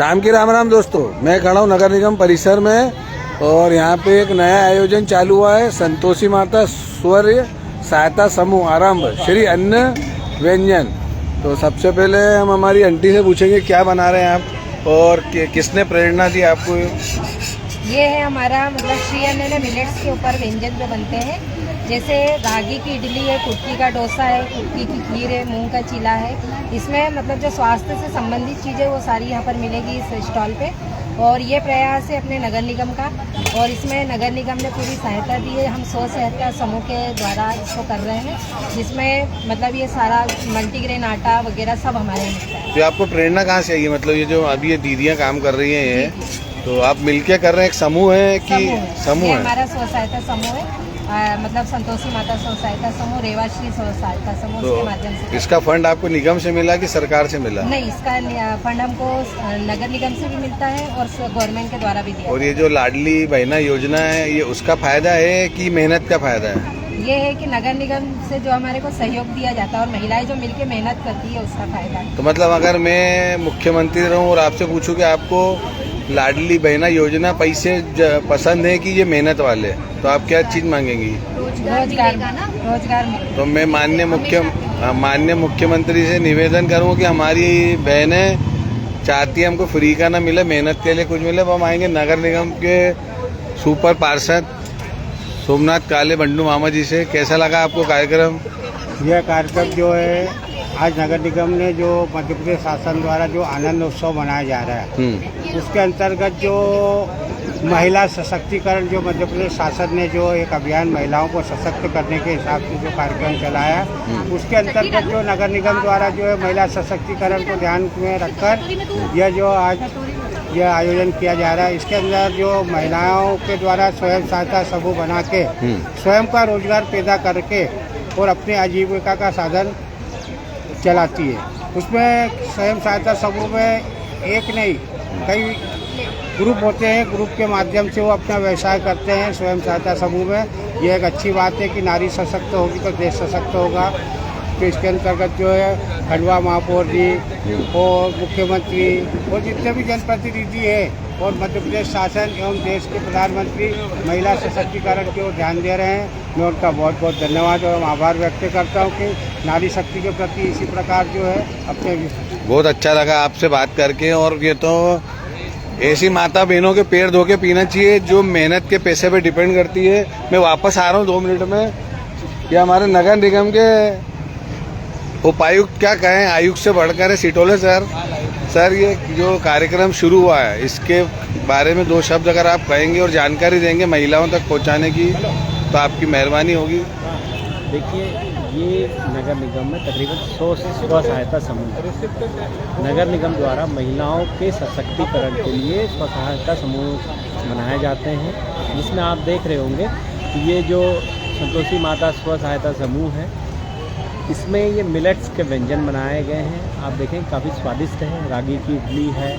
शाम की राम राम दोस्तों, मैं खड़ा हूँ नगर निगम परिसर में और यहाँ पे एक नया आयोजन चालू हुआ है। संतोषी माता स्वर सहायता समूह आरंभ श्री अन्न व्यंजन। तो सबसे पहले हम हमारी आंटी से पूछेंगे क्या बना रहे हैं आप और किसने प्रेरणा दी आपको? ये है हमारा मतलब श्री अन्न ने मिलेट्स के ऊपर व्यंजन जो बनते हैं, जैसे रागी की इडली है, कुटकी का डोसा है, कुटकी की खीर है, मूंग का चीला है। इसमें मतलब जो स्वास्थ्य से संबंधित चीज़ें वो सारी यहाँ पर मिलेगी इस स्टॉल पे। और ये प्रयास है अपने नगर निगम का, और इसमें नगर निगम ने पूरी सहायता दी है। हम स्व सहायता समूह के द्वारा इसको कर रहे हैं, जिसमें मतलब ये सारा मल्टीग्रेन आटा वगैरह सब हमारे मिलता है। तो आपको प्रेरणा कहाँ से आई? मतलब ये जो अभी ये दीदियाँ काम कर रही हैं, तो आप मिलके कर रहे हैं, एक समूह है कि समूह है? हमारा स्व सहायता समूह है, मतलब संतोषी माता स्व सहायता समूह, रेवाश्री स्व सहायता समूह के माध्यम से। इसका फंड आपको निगम से मिला कि सरकार से मिला? नहीं, इसका फंड हमको नगर निगम से भी मिलता है और गवर्नमेंट के द्वारा भी दिया। और ये जो लाडली बहना योजना है, ये उसका फायदा है कि मेहनत का फायदा है? ये है कि नगर निगम से जो हमारे को सहयोग दिया जाता है और महिलाएं जो मिलके मेहनत करती है उसका फायदा है। तो मतलब अगर मैं मुख्यमंत्री रहूं और आपसे पूछूं कि आपको लाडली बहना योजना पैसे पसंद है कि ये मेहनत वाले, तो आप क्या चीज मांगेंगी? रोजगार। तो मैं माननीय मुख्यमंत्री से निवेदन करूं कि हमारी बहनें चाहती है हमको फ्री का ना मिले, मेहनत के लिए कुछ मिले। वो हम आएंगे नगर निगम के सुपर पार्षद सोमनाथ काले बंडू मामा जी से। कैसा लगा आपको कार्यक्रम? यह कार्यक्रम जो है आज नगर निगम ने जो मध्य प्रदेश शासन द्वारा जो आनंद उत्सव मनाया जा रहा है, उसके अंतर्गत जो महिला सशक्तिकरण जो मध्य प्रदेश शासन ने जो एक अभियान महिलाओं को सशक्त करने के हिसाब से जो कार्यक्रम चलाया, उसके अंतर्गत जो नगर निगम द्वारा जो है महिला सशक्तिकरण को ध्यान में रखकर यह जो आज यह आयोजन किया जा रहा है। इसके अंदर जो महिलाओं के द्वारा स्वयं सहायता समूह बना के स्वयं का रोजगार पैदा करके और अपने आजीविका का साधन चलाती है। उसमें स्वयं सहायता समूह में एक नहीं कई ग्रुप होते हैं, ग्रुप के माध्यम से वो अपना व्यवसाय करते हैं स्वयं सहायता समूह में। ये एक अच्छी बात है कि नारी सशक्त होगी तो देश सशक्त होगा। तो इसके अंतर्गत जो है खंडवा महापौर जी और मुख्यमंत्री और जितने भी जनप्रतिनिधि हैं और मध्य प्रदेश शासन एवं देश के प्रधानमंत्री महिला सशक्तिकरण की ओर ध्यान दे रहे हैं। मैं उनका बहुत बहुत धन्यवाद और आभार व्यक्त करता हूँ कि नारी शक्ति के प्रति इसी प्रकार जो है अपने। बहुत अच्छा लगा आपसे बात करके। और ये तो ऐसी माता बहनों के पैर धो के पीना चाहिए जो मेहनत के पैसे पे डिपेंड करती है। मैं वापस आ रहा हूँ 2 मिनट में। ये हमारे नगर निगम के उपायुक्त क्या कहें, आयुक्त से बढ़कर है, सिटोले सर ये जो कार्यक्रम शुरू हुआ है इसके बारे में 2 शब्द अगर आप कहेंगे और जानकारी देंगे महिलाओं तक पहुंचाने की, तो आपकी मेहरबानी होगी। देखिए, ये नगर निगम में तकरीबन 100 स्व सहायता समूह नगर निगम द्वारा महिलाओं के सशक्तिकरण के लिए स्व सहायता समूह बनाए जाते हैं, जिसमें आप देख रहे होंगे कि ये जो संतोषी माता स्व सहायता समूह है, इसमें ये मिलेट्स के व्यंजन बनाए गए हैं। आप देखें काफ़ी स्वादिष्ट है। रागी की इडली है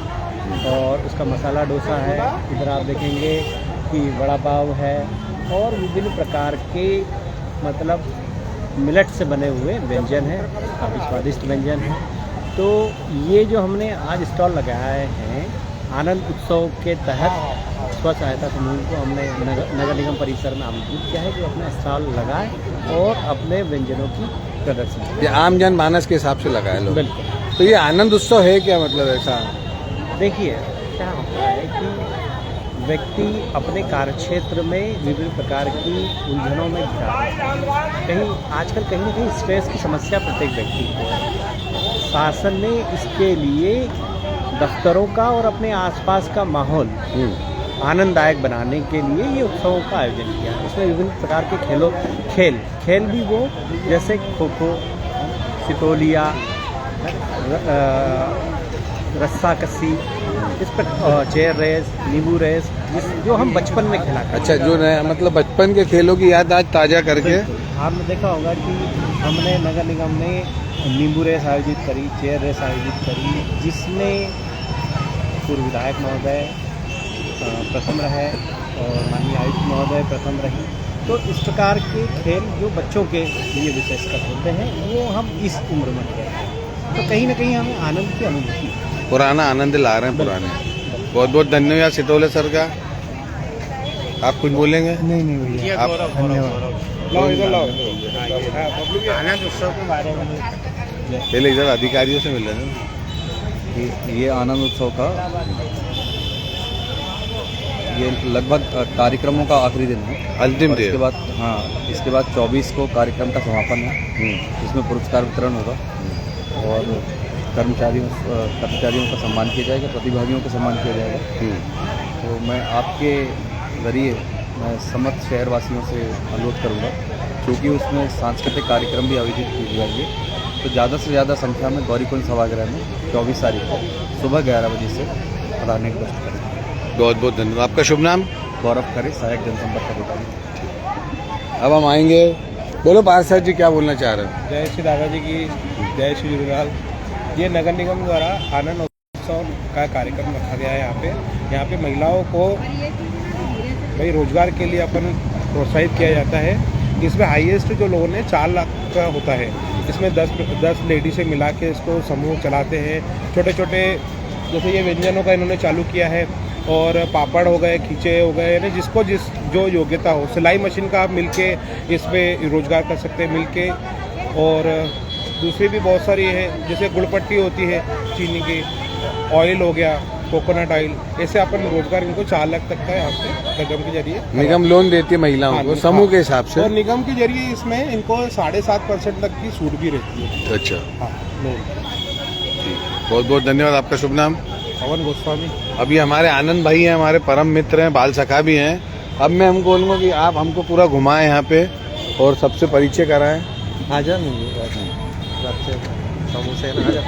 और उसका मसाला डोसा है। इधर आप देखेंगे कि वड़ा पाव है और विभिन्न प्रकार के मतलब मिलेट से बने हुए व्यंजन हैं, काफ़ी स्वादिष्ट व्यंजन हैं। तो ये जो हमने आज स्टॉल लगाए हैं आनंद उत्सव के तहत स्व सहायता समूह को हमने नगर निगम परिसर में आमंत्रित किया है, जो अपना स्टॉल लगाए और अपने व्यंजनों की प्रदर्शन। ये आम जन मानस के हिसाब से लगाए लोग। बिल्कुल। तो ये आनंद उत्सव है क्या? मतलब ऐसा देखिए क्या होता है कि व्यक्ति अपने कार्यक्षेत्र में विभिन्न प्रकार की उलझनों में घिरा है। कहीं आजकल कहीं ना कहीं स्ट्रेस की समस्या प्रत्येक व्यक्ति को है। शासन ने इसके लिए दफ्तरों का और अपने आसपास का माहौल आनंददायक बनाने के लिए ये उत्सवों का आयोजन किया है। इसमें विभिन्न प्रकार के खेल भी वो जैसे खो खो, सितोलिया, रस्सा कस्सी, इस पर चेयर रेस, नींबू रेस, जो हम बचपन में खेला करते। अच्छा, जो मतलब बचपन के खेलों की याद आज ताज़ा करके। आपने देखा होगा कि हमने नगर निगम ने नींबू रेस आयोजित करी, चेयर रेस आयोजित करी, जिसमें पूर्व विधायक महोदय प्रथम रहे और माननीय आयुक्त महोदय प्रथम रही। तो इस प्रकार के खेल जो बच्चों के लिए विशेषकर होते हैं वो हम इस उम्र में खेलते हैं, तो कहीं ना कहीं हमें आनंद की अनुभूति पुराना आनंद ला रहे हैं पुराने। बहुत बहुत धन्यवाद सितौले सर का। आप कुछ बोलेंगे? नहीं भैया, आप आनंद उत्सव के बारे में पहले इधर अधिकारियों से मिल रहे हैं। ये आनंद उत्सव का ये लगभग कार्यक्रमों का आखिरी दिन है। अंतिम और दिन। इसके बाद इसके बाद 24 को कार्यक्रम का समापन है, इसमें पुरस्कार वितरण होगा और कर्मचारियों का सम्मान किया जाएगा, प्रतिभागियों का सम्मान किया जाएगा। तो मैं आपके ज़रिए मैं समस्त शहरवासियों से अनुरोध करूँगा, क्योंकि उसमें सांस्कृतिक कार्यक्रम भी आयोजित किए जाएंगे, तो ज़्यादा से ज़्यादा संख्या में गौरीकुंड सभागृह में 24 तारीख को सुबह 11 बजे से रहने की कोशिश करें। बहुत बहुत धन्यवाद। आपका शुभ नाम? गौरव करे, सहायक जनसंपर्क अधिकारी। अब हम आएंगे। बोलो पार्षद जी, क्या बोलना चाह रहे हो? जय श्री दादाजी की जय श्री झूलेलाल। ये नगर निगम द्वारा आनंद उत्सव का कार्यक्रम रखा गया है। यहाँ पे महिलाओं को भाई रोजगार के लिए अपन प्रोत्साहित किया जाता है। इसमें हाईएस्ट जो लोन है 4 लाख का होता है। इसमें 10 लेडी से मिला के इसको समूह चलाते हैं। छोटे छोटे जैसे ये व्यंजनों का इन्होंने चालू किया है, और पापड़ हो गए, खींचे हो गए, यानी जिसको जो योग्यता हो। सिलाई मशीन का आप मिलके इसमें रोजगार कर सकते हैं मिलके। और दूसरी भी बहुत सारी है, जैसे गुड़पट्टी होती है चीनी की, ऑयल हो गया, कोकोनट ऑयल, ऐसे अपन रोजगार इनको 4 लाख तक का यहाँ पे निगम के जरिए निगम लोन देती है महिलाओं को समूह के हिसाब से। और निगम के जरिए इसमें इनको 7.5% तक की छूट भी रहती है। अच्छा, हाँ, लोन। बहुत बहुत धन्यवाद। आपका शुभ नाम? पवन गोस्वामी। अभी हमारे आनंद भाई हैं, हमारे परम मित्र हैं, बाल सखा भी हैं। अब मैं हमको बोलूँगा कि आप हमको पूरा घुमाएं यहाँ पे और सबसे परिचय कराएं। आजा नहीं समोसे ना आजा।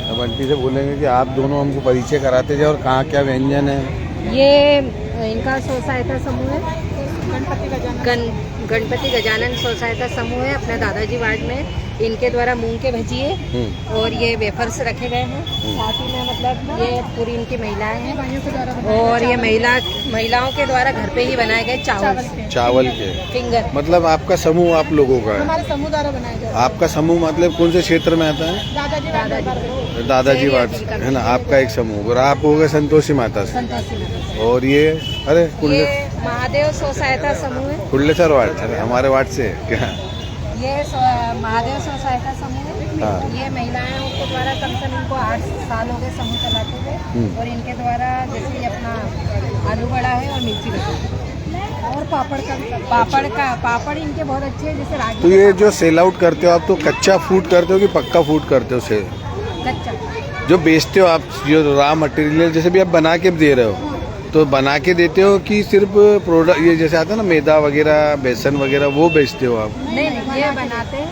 अब आंटी से बोलेंगे कि आप दोनों हमको परिचय कराते जाए और कहाँ क्या व्यंजन है। ये इनका स्व सहायता समूह है, गणपति गजानन स्व सहायता समूह है अपने दादाजी वार्ड में। इनके द्वारा मूंग के भजिए और ये वेफर्स रखे गए हैं। साथ ही में मतलब ये पूरी इनकी महिलाएं हैं, और ये महिलाओं के द्वारा घर पे ही बनाए गए चावल के फिंगर। मतलब आपका समूह आप लोगों का है? हमारे समूह द्वारा बनाया गया। आपका समूह मतलब कौन से क्षेत्र में आता है? दादाजी वार्ड है ना, आपका एक समूह। और आप हो गए संतोषी माता से। और ये अरे ये महादेव स्व सहायता समूह है। कुल्लेसर वार्ड, हमारे वार्ड से क्या? ये महादेव स्व सहायता समूह है। हाँ। ये महिलाएं के द्वारा कम से कम इनको 8 साल हो गए समूह चलाते हुए। और इनके द्वारा जैसे ये अपना आलू बड़ा है और मिर्ची बड़ा और पापड़ इनके बहुत अच्छे हैं, जैसे रागी। तो ये जो सेल आउट करते हो आप, तो कच्चा फूड करते हो कि पक्का फूड करते हो? से कच्चा जो बेचते हो आप, जो रॉ मटेरियल जैसे भी आप बना के दे रहे हो, तो बना के देते हो कि सिर्फ प्रोडक्ट ये जैसे आता है ना मैदा वगैरह, बेसन वगैरह, वो बेचते हो आप? नहीं, ये बनाते हैं।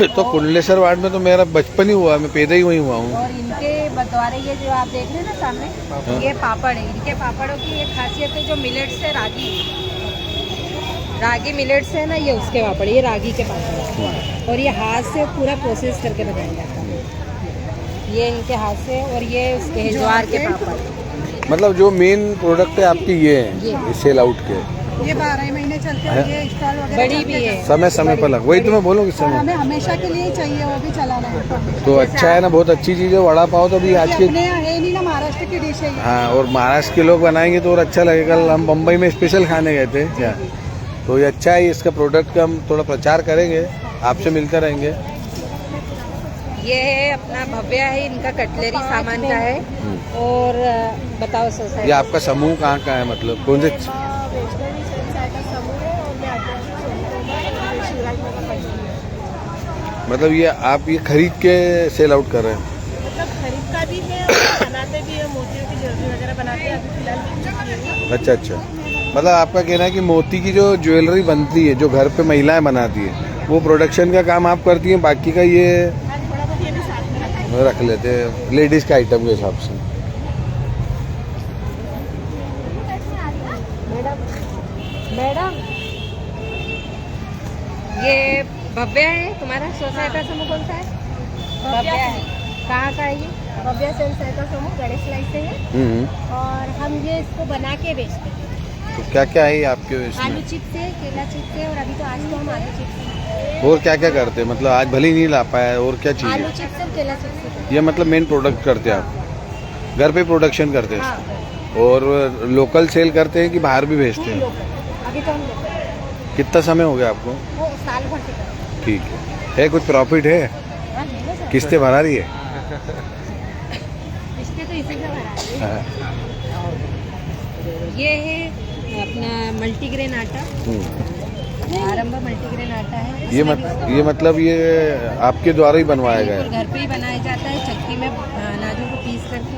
तो कुंडलेश्वर वार्ड में तो मेरा बचपन ही हुआ, मैं पैदा ही वहीं हुआ हूँ। और इनके द्वारा ये जो आप देख रहे हैं ना सामने, ये पापड़ है। इनके पापड़ों की एक खासियत है, जो मिलेट्स है, रागी मिलेट्स है ना, ये उसके पापड़, ये रागी के पापड़ है। और ये हाथ से पूरा प्रोसेस करके बनाया जाता है, ये इनके हाथ से। और ये उसके ज्वार के पापड़। मतलब जो मेन प्रोडक्ट है आपकी ये है, सेल आउट के। ये 12 महीने चलते हैं, ये स्टॉल वगैरह बड़ी भी है, समय पर लग, वही तो मैं बोलूँ कि और समय हमें हमेशा के लिए चाहिए, वो भी चलाना है। तो अच्छा है ना, बहुत अच्छी चीज़ है। वड़ा पाव तो अभी आज के अपने यहाँ है नहीं ना, महाराष्ट्र की डिश है ये। हाँ, और महाराष्ट्र के लोग बनाएंगे तो और अच्छा लगेगा। कल हम बम्बई में स्पेशल खाने गए थे क्या, तो ये अच्छा है। इसका प्रोडक्ट का हम थोड़ा प्रचार करेंगे, आपसे मिलते रहेंगे। ये है अपना भव्य है, इनका कटलरी सामान का है। और बताओ सोसाइटी, ये आपका समूह कहाँ का है, मतलब कौन से? मतलब ये आप ये खरीद के सेल आउट कर रहे हैं? मतलब खरीद का भी है, बनाते भी है, मोतियों की ज्वेलरी वगैरह बनाते हैं। अभी फिलहाल अच्छा अच्छा, मतलब आपका कहना है कि मोती की जो ज्वेलरी बनती है, जो घर पे महिलाएं बनाती है, वो प्रोडक्शन का काम आप करती हैं, बाकी का ये रख लेते हैं लेडीज के आइटम के हिसाब से। मैडम ये भव्य है, तुम्हारा स्व सहायता समूह कौन सा है? भव्य है। कहाँ का है ये? भव्य स्व सहायता समूह गणेश लाई से है। और हम ये इसको बना के बेचते हैं। तो क्या क्या है आपके इसमें? आलू चिप्स है, केला चिप्स है, और अभी तो आज तो हम आलू चिप्स और क्या क्या करते हैं, मतलब आज भले ही नहीं ला पाया, और क्या आलू चाहिए? चिप्स और केला चिप्स। ये मतलब मेन प्रोडक्ट करते हैं आप, घर पे प्रोडक्शन करते हैं हाँ, इसका? और लोकल सेल करते हैं कि बाहर भी भेजते हैं? अभी तो हम लोग कितना समय हो गया आपको? वो साल भर से करते ठीक है कुछ प्रॉफिट है? हैं। है ना सर? किस्तें भरा रही है? रिश्ते तो इसी से भरा है। हाँ। ये है अपना मल्टीग्रेन आटा, आरंभ मल्टीग्रेन आटा है। ये मतलब ये आपके द्वारा ही बनवाया गया बिल्कुल है? घर पे ही बनाया जाता है, चक्की में अनाजों को पीस करके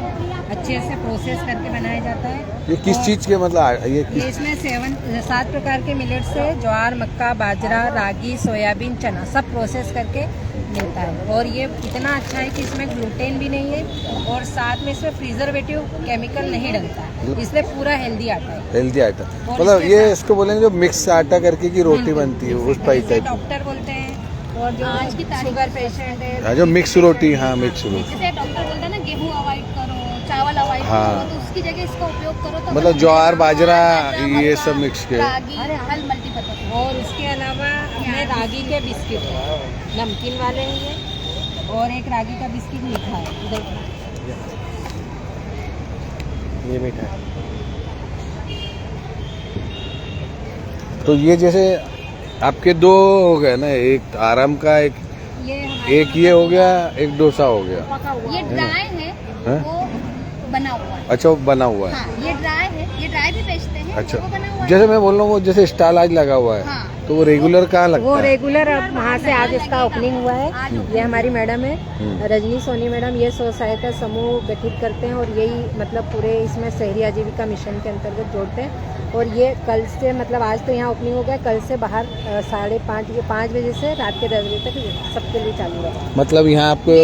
अच्छे से प्रोसेस करके बनाया जाता है। ये किस और चीज के मतलब ये ये इसमें 7 प्रकार के मिलेट्स है, ज्वार, मक्का, बाजरा, रागी, सोयाबीन, चना, सब प्रोसेस करके मिलता है। और ये इतना अच्छा है कि इसमें ग्लूटेन भी नहीं है और साथ में इसमें प्रिजर्वेटिव केमिकल नहीं डलता है, इसलिए पूरा हेल्दी आटा है। हेल्दी आइटम, और मतलब इसके ये साथ- इसको बोलेंगे जो मिक्स आटा करके की रोटी बनती है उस टाइप इसे टाइप डॉक्टर बोलते हैं, और जो आज की तारीख शुगर पेशेंट है, हाँ, जो मिक्स रोटी, हाँ मिक्स रोटी, जैसे डॉक्टर बोलता है ना गेहूँ अवॉइड करो, चावल अवॉइड हाँ। करो, तो उसकी जगह इसका उपयोग करो तो मतलब ज्वार, बाजरा, ये मक्का, सब मिक्स के। रागी, हल मल्टीपर्पज। और उसके अलावा हमें रागी के बिस्किट है, नमकीन वाले हैं ये, और एक रागी का बिस्किट मीठा है इधर। ये मीठा है। तो ये जैसे आपके दो हो गए ना, एक आराम का, ये एक ये हो गया, एक डोसा हो गया। ये ड्राई है, हैं? वो बना हुआ है। अच्छा वो बना हुआ है? हाँ, ये ड्राई है, ये ड्राई भी बेचते हैं। अच्छा, वो बना हुआ है। जैसे मैं बोल रहा हूँ वो जैसे स्टॉल आज लगा हुआ है, हाँ। तो वो रेगुलर कहाँ वो लगता है? रेगुलर अब वहाँ से आज इसका ओपनिंग हुआ है। ये हमारी मैडम है रजनी सोनी मैडम, ये स्व सहायता समूह गठित करते हैं और यही मतलब पूरे इसमें शहरी आजीविका मिशन के अंतर्गत जोड़ते हैं। और ये कल से मतलब आज तो यहाँ ओपनिंग हो गया, कल से बाहर 5:30 बजे से रात के 10 बजे तक सबके लिए चालू रहेगा। मतलब यहाँ आपको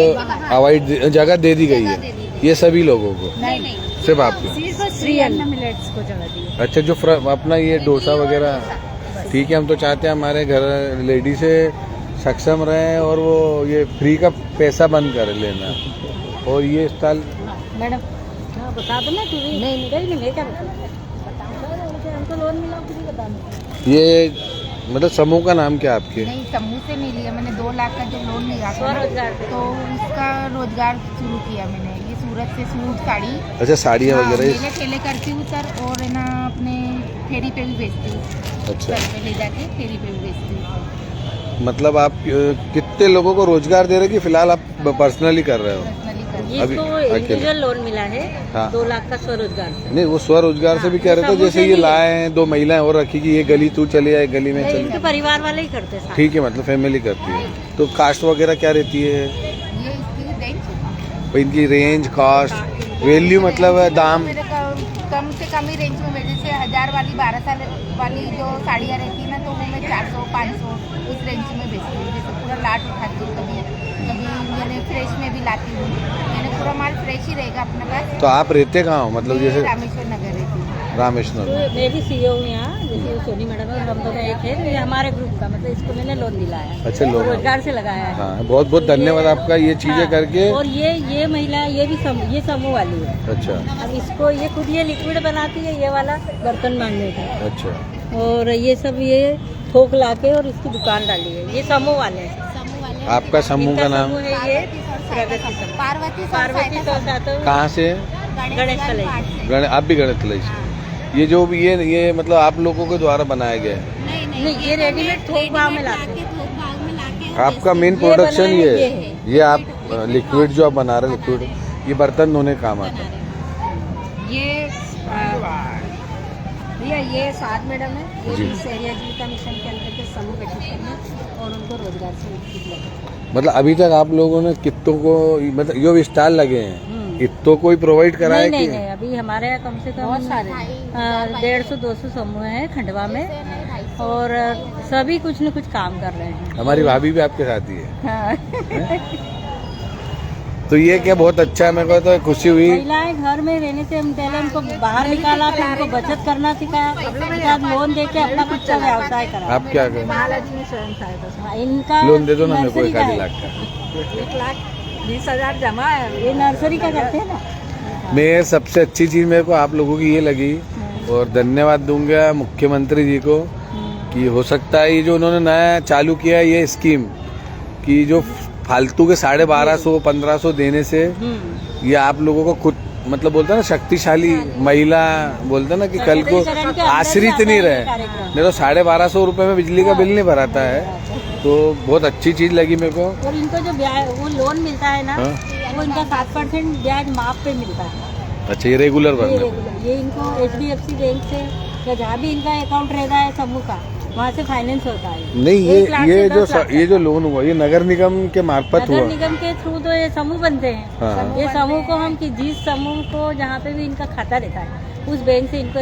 अवॉइड जगह दे दी गई है ये सभी लोगों को? नहीं, सिर्फ आपको? सिर्फ श्री अन्न मिलेट्स को जगह दी है। अच्छा, जो अपना ये डोसा वगैरह, ठीक है, हम तो चाहते हैं हमारे घर लेडी से सक्षम रहे और वो ये फ्री का पैसा बंद कर लेना। और ये स्टॉल मैडम हाँ बता दो ना, नहीं मैं क्या हमको लोन मिला कुछ बता दो। ये मतलब समूह का नाम क्या आपके? नहीं, समूह से नहीं लिया मैंने, 2 लाख का जो लोन लिया था स्वरोजगार तो उसका रोजगार शुरू किया मैंने। ये सूरत से सूट साड़ी, अच्छा, साड़ियाँ हाँ, वगैरह? मेले ठेले करती हूँ सर, और है ना अपने फेरी पे भी बेचती हूँ। अच्छा, घर पे ले जाके फेरी पे भी बेचती हूँ। मतलब आप कितने लोगों को रोजगार दे रहे हैं कि फिलहाल आप पर्सनली कर रहे हो? पर्सनली करती अभी इसको अकेले? इंडिविजुअल लोन मिला है हाँ। 2 लाख का स्वरोजगार से। नहीं, वो स्वरोजगार से भी कह रहे थे, समूह जैसे से ये नहीं। लाए हैं 2 महिलाएं और रखी कि ये गली तू चले जाए, गली में नहीं, चले। इनके परिवार वाले ही करते हैं साथ। ठीक है, मतलब फैमिली करती है। तो कास्ट वगैरह क्या रहती है? ये इसकी रेंज इनकी रेंज, कास्ट, वैल्यू, मतलब दाम? मेरे कम से कम ही रेंज में, जैसे 1000 वाली 12 साल वाली जो साड़ियाँ रहती है ना, तो वो मैं 400-500 उस रेंज में बेचती हूँ। जैसे पूरा लाट उठाती हूँ, कभी मैंने फ्रेश में भी लाती हूँ, मैंने पूरा माल फ्रेश ही रहेगा अपने पास। तो आप रहते कहाँ हो, मतलब ये जैसे? रामेश्वर नगर रहती हूँ। रामेश्वर। तो मैं भी सीईओ हूँ यहाँ, जैसे सोनी मैडम है, हम दोनों एक है, तो ये हमारे ग्रुप का, मतलब इसको मैंने लोन दिलाया है। अच्छा, लोन। रोजगार से लगाया है। हाँ, बहुत बहुत धन्यवाद आपका ये चीजें हाँ, करके। और ये महिला ये भी ये समूह वाली है। अच्छा अब इसको ये खुद ये लिक्विड बनाती है, ये वाला बर्तन मांगने का, अच्छा। और ये सब ये थोक लाके और इसकी दुकान डाली है। ये समूह वाले हैं। समूह वाले आपका समूह का नाम? समूह है ये प्रगति समूह। पार्वती पार्वती सहायता कहाँ से? गणेश कलेज। आप भी गणित तलाई से? ये जो भी ये मतलब आप लोगों के द्वारा बनाया गया है? नहीं, ये रेडीमेड थोक भाव में लाते हैं। थोक भाव में लाके आपका मेन ये प्रोडक्शन बनाया ये ये है? है। ये आप लिक्विड जो आप बना रहे हैं, लिक्विड, ये बर्तन धोने का काम आता है? ये भैया ये 7 मैडम है, ये जी। भी शहरी आजीविका मिशन के अंतर्गत समूह गठित करना और उनको रोजगार से मुक्ति दिलाना। मतलब अभी तक आप लोगों ने कितों को, मतलब जो भी स्टॉल लगे हैं, कितों को ही प्रोवाइड करा है नहीं कि? नहीं, अभी हमारे यहाँ कम से कम बहुत सारे 150-200 समूह है खंडवा में, और सभी कुछ न कुछ काम कर रहे हैं। हमारी भाभी भी आपके साथ ही है। हाँ। तो ये क्या बहुत अच्छा है, मेरे को तो खुशी हुई। महिलाएं घर में रहने से हम पहले उनको बाहर निकाला, फिर उनको बचत करना सिखाया, उसके बाद लोन देके अपना कुछ का व्यवसाय करा। आप क्या करें? महालक्ष्मी स्वयं सहायता इनका लोन दे दो ना मेरे को नर्सरी का 1 है। लाख का। 1,20,000 जमा है, ये नर्सरी का करते हैं ना। मैं सबसे अच्छी चीज मेरे को आप लोगों की ये लगी, और धन्यवाद दूंगा मुख्यमंत्री जी को कि हो सकता है ये जो उन्होंने नया चालू किया है ये स्कीम कि जो फालतू के 1250-1500 देने से ये आप लोगों को खुद मतलब बोलते हैं ना शक्तिशाली महिला बोलते हैं ना कि कल को आश्रित नहीं रहे। नहीं तो 1250 रुपए में बिजली का बिल नहीं भराता है, तो बहुत अच्छी चीज लगी मेरे को। और इनको जो ब्याज वो लोन मिलता है ना, वो इनका 7% ब्याज माफ पे मिलता है। अच्छा, ये रेगुलर भरना? ये इनको HDFC बैंक से या जहाँ भी इनका अकाउंट रहता है समूह का, वहाँ से फाइनेंस होता है। नहीं, ये जो लोन हुआ ये नगर निगम के मार्फत हुआ? नगर निगम के थ्रू तो ये समूह बनते हैं। हाँ। ये समूह को हम कि जिस समूह को जहाँ पे भी इनका खाता रहता है उस बैंक से इनको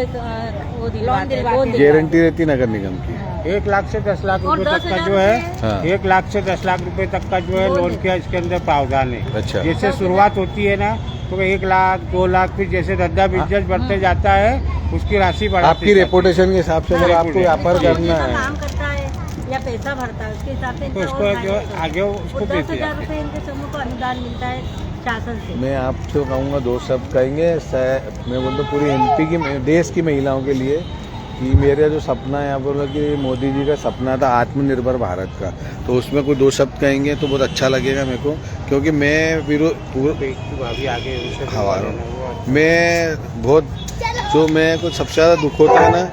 वो दिलवाते हैं। गारंटी रहती नगर निगम की। 1 लाख से 10 लाख रुपए तक का जो है 1 लाख से 10 लाख रुपए तक का जो है लोन का इसके अंदर प्रावधान है। अच्छा। जैसे शुरुआत होती है ना तो 1 लाख 2 लाख फिर जैसे रद्दा बिजनेस बढ़ते जाता है उसकी राशि बढ़ाती आपकी रेपुटेशन के हिसाब से अगर आपको व्यापार करना है, काम करता है या पैसा भरता है उसके हिसाब से तो उसको जो आगे उसको 10,000 रुपए इनके समूह को अनुदान मिलता है शासन से। मैं आपसे कहूँगा 2 शब्द कहेंगे। मैं बोलता हूँ पूरी MP की देश की महिलाओं के लिए कि मेरा जो सपना है यहाँ पर कि मोदी जी का सपना था आत्मनिर्भर भारत का, तो उसमें कोई 2 शब्द कहेंगे तो बहुत अच्छा लगेगा मेरे को, क्योंकि मैं मैं बहुत जो मैं कुछ सबसे ज़्यादा दुख होता है ना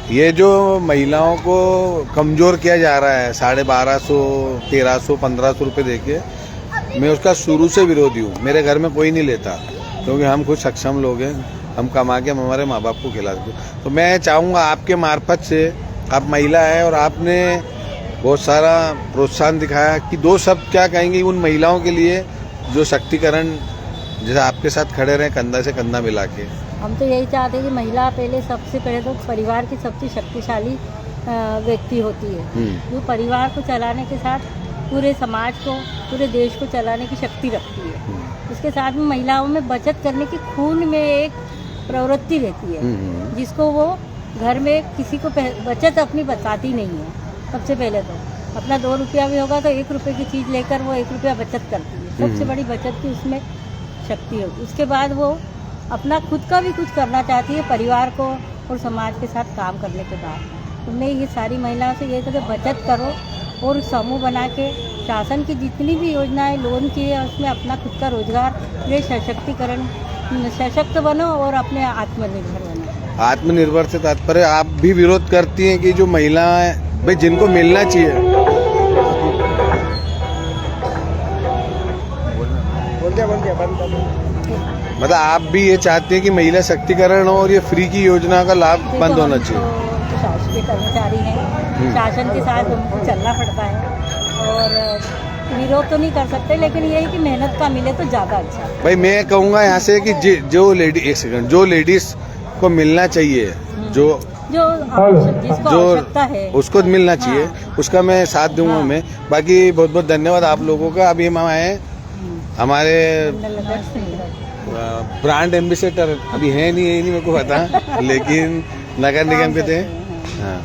ये जो महिलाओं को कमज़ोर किया जा रहा है 1250, 1300, 1500 रुपये देके, मैं उसका शुरू से विरोधी हूँ। मेरे घर में कोई नहीं लेता क्योंकि हम खुद सक्षम लोग हैं, हम कमा के हम हमारे माँ बाप को खिलाते। तो मैं चाहूँगा आपके मार्फत से, आप महिला है और आपने बहुत सारा प्रोत्साहन दिखाया, कि 2 शब्द क्या कहेंगे उन महिलाओं के लिए जो शक्तिकरण जैसे आपके साथ खड़े रहे कंधा से कंधा मिला के? हम तो यही चाहते हैं कि महिला पहले सबसे पहले तो परिवार की सबसे शक्तिशाली व्यक्ति होती है, जो परिवार को चलाने के साथ पूरे समाज को, पूरे देश को चलाने की शक्ति रखती है। उसके साथ में महिलाओं में बचत करने की खून में एक प्रवृत्ति रहती है, जिसको वो घर में किसी को बचत अपनी बताती नहीं है। सबसे पहले तो अपना 2 रुपया भी होगा तो 1 रुपये की चीज़ लेकर वो 1 रुपया बचत करती है, सबसे बड़ी बचत की उसमें शक्ति होगी। उसके बाद वो अपना खुद का भी कुछ करना चाहती है परिवार को और समाज के साथ काम करने के बाद। तो मैं ये सारी महिलाओं से ये कहते बचत करो और समूह बना के शासन की जितनी भी योजनाएं लोन की है उसमें अपना खुद का रोजगार, ये सशक्तिकरण, सशक्त बनो और अपने आत्मनिर्भर बनो। आत्मनिर्भर से तात्पर्य आप भी विरोध करती हैं कि जो महिलाएं भाई जिनको मिलना चाहिए, मतलब आप भी ये चाहते हैं कि महिला शक्तिकरण हो और ये फ्री की योजना का लाभ बंद होना चाहिए? तो शासन के कर्मचारी हैं, शासन के साथ उनको चलना पड़ता है और विरोध तो नहीं कर सकते, लेकिन यही कि मेहनत का मिले तो ज़्यादा अच्छा। भाई मैं कहूँगा यहाँ से कि जो लेडीज को मिलना चाहिए, जो जिसको आवश्यकता है उसको मिलना चाहिए, उसका मैं साथ दूंगा। मैं बाकी बहुत बहुत धन्यवाद आप लोगों का। अभी हम आए हमारे ब्रांड एम्बेसडर अभी है नहीं मेरे को पता, लेकिन नगर निगम के थे। हाँ,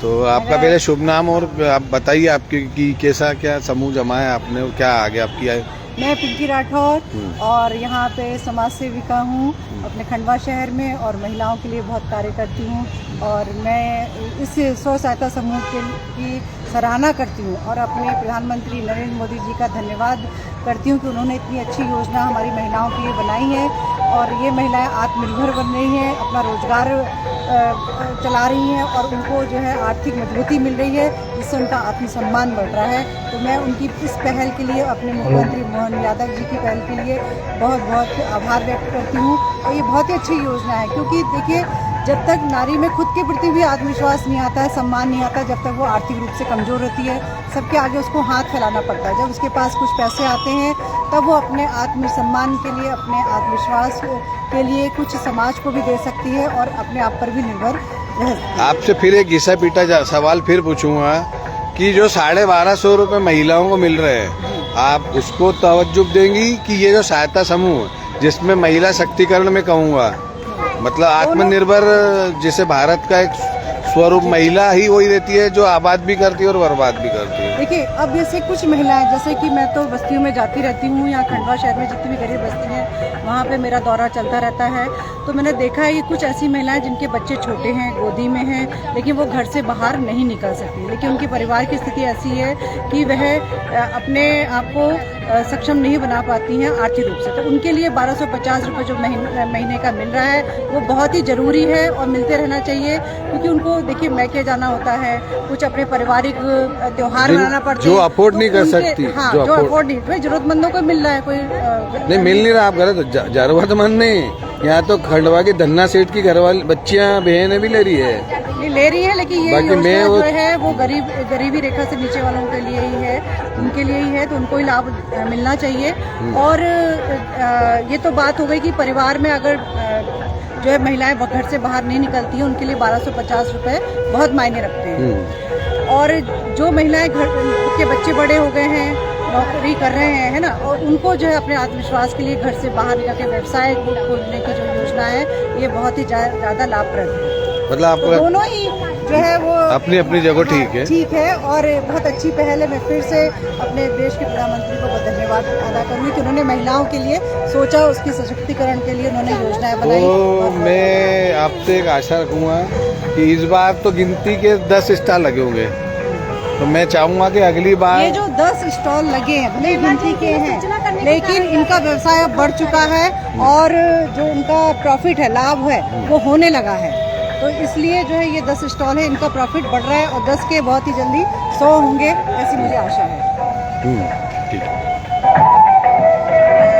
तो आपका पहले शुभ नाम और आप बताइए आपकी कि कैसा क्या समूह जमा है आपने और क्या आगे आपकी आए? मैं पिंकी राठौर और यहाँ पे समाज सेविका हूँ अपने खंडवा शहर में और महिलाओं के लिए बहुत कार्य करती हूँ और मैं इस स्व सहायता समूह की सराहना करती हूँ और अपने प्रधानमंत्री नरेंद्र मोदी जी का धन्यवाद करती हूँ कि उन्होंने इतनी अच्छी योजना हमारी महिलाओं के लिए बनाई है और ये महिलाएं आत्मनिर्भर बन रही हैं, अपना रोजगार चला रही हैं और उनको जो है आर्थिक मजबूती मिल रही है, जिससे उनका आत्मसम्मान बढ़ रहा है। तो मैं उनकी इस पहल के लिए अपने मुख्यमंत्री मोहन यादव जी की पहल के लिए बहुत बहुत आभार व्यक्त करती हूँ और ये बहुत ही अच्छी योजना है, क्योंकि देखिए जब तक नारी में खुद के प्रति भी आत्मविश्वास नहीं आता है, सम्मान नहीं आता, जब तक वो आर्थिक रूप से कमज़ोर रहती है, सबके आगे उसको हाथ फैलाना पड़ता है। जब उसके पास कुछ पैसे आते हैं तब वो अपने आत्मसम्मान के लिए, अपने आत्मविश्वास के लिए कुछ समाज को भी दे सकती है और अपने आप पर भी निर्भर रह सकती है। आपसे फिर एक घिसा पीटा सवाल फिर पूछूंगा कि जो 1250 रुपये महिलाओं को मिल रहे हैं, आप उसको तवज्जो देंगी कि ये जो सहायता समूह जिसमें महिला शक्तिकरण में कहूँगा मतलब आत्मनिर्भर जैसे भारत का एक स्वरूप महिला ही वही रहती है जो आबाद भी करती है और बर्बाद भी करती है। देखिए, अब जैसे कुछ महिलाएं, जैसे कि मैं तो बस्तियों में जाती रहती हूँ, यहाँ खंडवा शहर में जितनी भी गरीब बस्ती हैं वहाँ पे मेरा दौरा चलता रहता है, तो मैंने देखा है कि कुछ ऐसी महिलाएं जिनके बच्चे छोटे हैं, गोदी में हैं, लेकिन वो घर से बाहर नहीं निकल सकती, लेकिन उनके परिवार की स्थिति ऐसी है कि वह अपने आप को सक्षम नहीं बना पाती हैं आर्थिक रूप से। तो उनके लिए 1250 रुपये जो महीने का मिल रहा है वो बहुत ही ज़रूरी है और मिलते रहना चाहिए, क्योंकि उनको देखिए मैके जाना होता है, कुछ अपने पारिवारिक त्योहार मनाना पड़ता है, जो अफोर्ड नहीं कर सकती, हाँ, जो अफोर्ड नहीं, भाई जरूरतमंदों को मिल रहा है, कोई नहीं मिल नहीं रहा। आप गलत, जरूरतमंद नहीं, यहाँ तो खंडवा की धन्ना सेठ की घरवाली बच्चियाँ बहनें भी ले रही है, ले रही है, लेकिन ये योजना जो है वो गरीबी रेखा से नीचे वालों के लिए ही है, उनके लिए ही है, तो उनको ही लाभ मिलना चाहिए। और ये तो बात हो गई कि परिवार में अगर जो है महिलाएं घर से बाहर नहीं निकलती हैं, उनके लिए 1250 रुपये बहुत मायने रखते हैं। और जो महिलाएं घर के बच्चे बड़े हो गए हैं, नौकरी कर रहे हैं, है ना, और उनको जो है अपने आत्मविश्वास के लिए घर से बाहर निकल के व्यवसाय खोलने की जो योजना है ये बहुत ही ज़्यादा लाभप्रद है। मतलब आपको तो दोनों ही जो है वो अपनी अपनी जगह ठीक है और बहुत अच्छी पहल है। मैं फिर से अपने देश के प्रधानमंत्री को धन्यवाद अदा करूँगी कि उन्होंने महिलाओं के लिए सोचा, उसकी सशक्तिकरण के लिए उन्होंने योजनाएं बनाई। तो मैं आपसे एक आशा रखूँगा कि इस बार तो गिनती के 10 स्टॉल लगे होंगे, तो मैं चाहूँगा कि अगली बार ये जो 10 स्टॉल लगे हैं भले गिनती के हैं, लेकिन इनका व्यवसाय बढ़ चुका है और जो उनका प्रॉफिट है, लाभ है, वो होने लगा है। तो इसलिए जो है ये 10 स्टॉल है, इनका प्रॉफिट बढ़ रहा है और 10 के बहुत ही जल्दी 100 होंगे, ऐसी मुझे आशा है। ठीक है।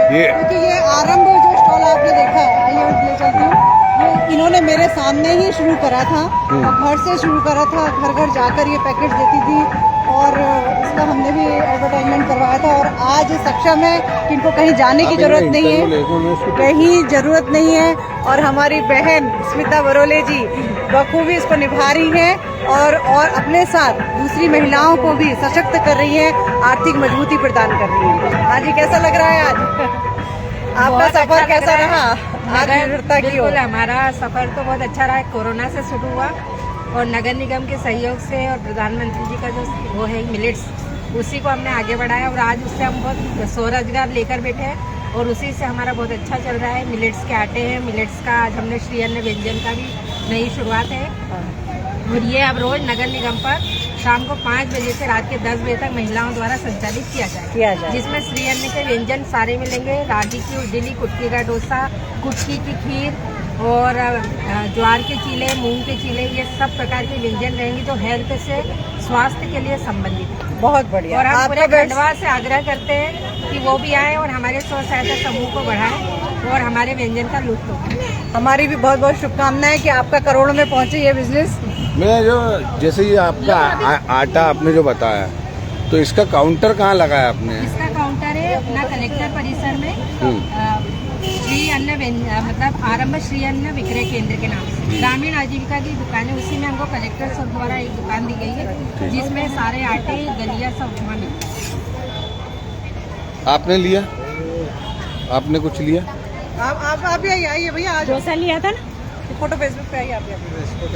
क्योंकि ये आरंभ जो स्टॉल आपने देखा है, आइए ले चलती हूँ, ये इन्होंने मेरे सामने ही शुरू करा था, घर से शुरू करा था, घर घर जाकर ये पैकेट देती थी और इसका हमने भी एडवर्टाइजमेंट करवाया था। और आज सक्षम है कि इनको कहीं जाने की जरूरत नहीं है, कहीं जरूरत नहीं है। और हमारी बहन स्मिता बरोले जी बखूबी इसको निभा रही हैं और अपने साथ दूसरी महिलाओं को भी सशक्त कर रही हैं, आर्थिक मजबूती प्रदान कर रही हैं। हाँ जी, कैसा लग रहा है आज आपका सफर, कैसा रहा आज निरंतरता की ओर? हमारा सफर तो बहुत अच्छा रहा है, कोरोना से शुरू हुआ और नगर निगम के सहयोग से और प्रधानमंत्री जी का जो वो है मिलेट्स, उसी को हमने आगे बढ़ाया और आज उससे हम बहुत स्वरोजगार लेकर बैठे हैं और उसी से हमारा बहुत अच्छा चल रहा है। मिलेट्स के आटे हैं, मिलेट्स का आज हमने श्री अन्न व्यंजन का भी नई शुरुआत है और ये अब रोज नगर निगम पर शाम को 5 बजे से रात के 10 बजे तक महिलाओं द्वारा संचालित किया जाए, जिसमें श्री अन्न के व्यंजन सारे मिलेंगे, रागी की इडली, कुटकी का डोसा, कुटकी की खीर और ज्वार के चीले, मूंग के चीले, ये सब प्रकार के व्यंजन रहेंगे जो हेल्थ से, स्वास्थ्य के लिए संबंधित है। बहुत बढ़िया। और हम पूरे खंडवा से आग्रह करते हैं कि वो भी आए और हमारे स्व सहायता समूह को बढ़ाएं और हमारे व्यंजन का लुत्फ उठाएं। हमारी भी बहुत बहुत शुभकामनाएं कि आपका करोड़ों में पहुंचे ये बिजनेस। मैं जो जैसे ये आपका आटा आपने जो बताया, तो इसका काउंटर कहाँ लगाया आपने? इसका काउंटर है अपना कलेक्टर परिसर में, श्री अन्न मतलब आरंभ श्री अन्न विक्रय केंद्र के नाम से ग्रामीण आजीविका की दुकान है, उसी में हमको कलेक्टर सब द्वारा एक दुकान दी गई है जिसमें सारे आटे, दलिया सब वहाँ मिलते हैं। आपने लिया? आपने कुछ लिया? आप भी आइए भैया, आज डोसा लिया था ना, फोटो फेसबुक पे आइए आप।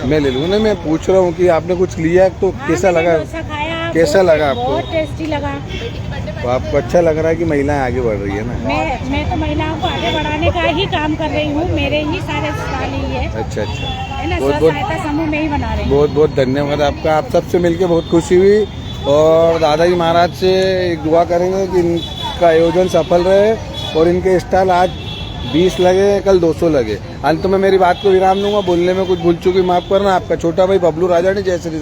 मैं ले लूँगा ना, मैं पूछ रहा हूँ कि आपने कुछ लिया तो कैसा लगा? डोसा खाया, कैसा लगा आपको? बहुत टेस्टी लगा। तो आपको अच्छा लग रहा है कि महिलाएं आगे बढ़ रही है ना? मैं तो महिलाओं को आगे बढ़ाने का ही काम कर रही हूँ, मेरे ही सारे स्टॉल ही है। अच्छा, है ना, स्व सहायता समूह में ही बना रही हूँ। बहुत बहुत धन्यवाद आपका, आप सबसे मिलके बहुत खुशी हुई और दादाजी महाराज से एक दुआ करेंगे कि इनका आयोजन सफल रहे और इनके स्टॉल आज 20 लगे, कल 200 लगे। अंत में मेरी बात को विराम दूंगा, बोलने में कुछ भूल चुकी माफ करना। आपका छोटा भाई बबलू राजा ने, जय श्री